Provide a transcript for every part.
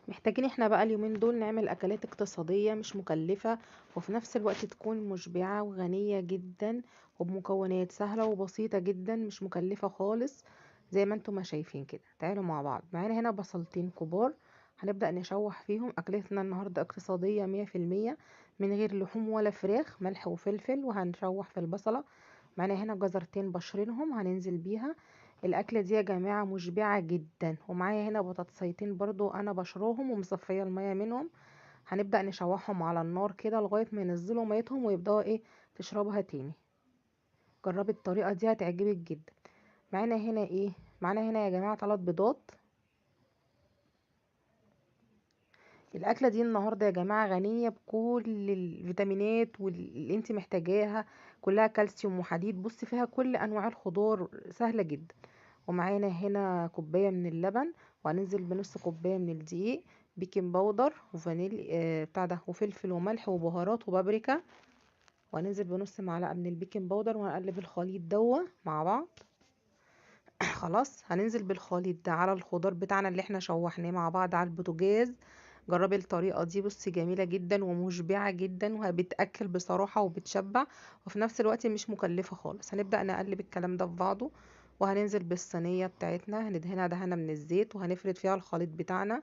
محتاجين احنا بقى اليومين دول نعمل اكلات اقتصادية مش مكلفة، وفي نفس الوقت تكون مشبعة وغنية جدا، وبمكونات سهلة وبسيطة جدا مش مكلفة خالص. زي ما انتم ما شايفين كده، تعالوا مع بعض. معانا هنا بصلتين كبار، هنبدأ نشوح فيهم. اكلتنا النهاردة اقتصادية 100%، من غير لحوم ولا فراخ، ملح وفلفل، وهنشوح في البصلة. معانا هنا جزرتين بشرينهم هننزل بيها. الاكله دي يا جماعه مشبعه جدا. ومعايا هنا بطاطسيتين برضو انا بشروهم ومصفيه الميه منهم. هنبدا نشوحهم على النار كده لغايه ما ينزلوا ميتهم ويبداوا تشربها تاني. جربي الطريقه دي هتعجبك جدا. معانا هنا يا جماعه 3 بيضات. الاكله دي النهارده يا جماعه غنيه بكل الفيتامينات واللي انت محتاجاها، كلها كالسيوم وحديد. بص فيها كل انواع الخضار، سهله جدا. ومعانا هنا كوبايه من اللبن، وهننزل بنص كوبايه من الدقيق، بيكنج باودر وفانيلي بتاع ده، وفلفل وملح وبهارات وبابريكا. وهننزل بنص معلقه من البيكنج باودر، وهنقلب الخليط مع بعض. خلاص، هننزل بالخليط ده على الخضار بتاعنا اللي احنا شوحناه مع بعض على البوتاجاز. جربي الطريقه دي، بصي جميله جدا ومشبعه جدا وبتاكل بصراحه وبتشبع، وفي نفس الوقت مش مكلفه خالص. هنبدا نقلب الكلام ده في بعضه، وهننزل بالصينيه بتاعتنا هندهنها دهنه من الزيت، وهنفرد فيها الخليط بتاعنا.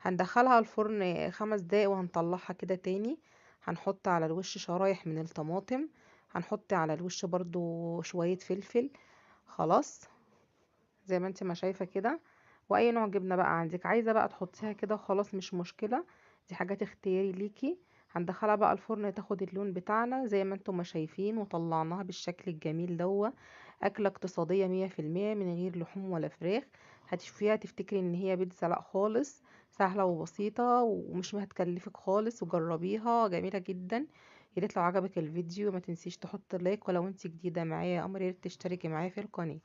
هندخلها الفرن 5 دقايق وهنطلعها كده تاني. هنحط على الوش شرايح من الطماطم، هنحط على الوش برضو شويه فلفل. خلاص، زي ما انت ما شايفة كده. واي نوع جبنة بقى عندك، عايزة بقى تحطيها كده خلاص مش مشكلة، دي حاجات اختياري ليكي. هندخلها بقى الفرن تاخد اللون بتاعنا زي ما انتم ما شايفين، وطلعناها بالشكل الجميل اكلة اقتصادية 100%، من غير لحوم ولا فراخ. هتشوفيها تفتكري ان هي بيتزا، لا خالص، سهلة وبسيطة ومش هتكلفك خالص. وجربيها جميلة جدا. ياريت لو عجبك الفيديو ما تنسيش تحط لايك، ولو انت جديدة معايا يا قمر ياريت تشتركي معايا في القناة.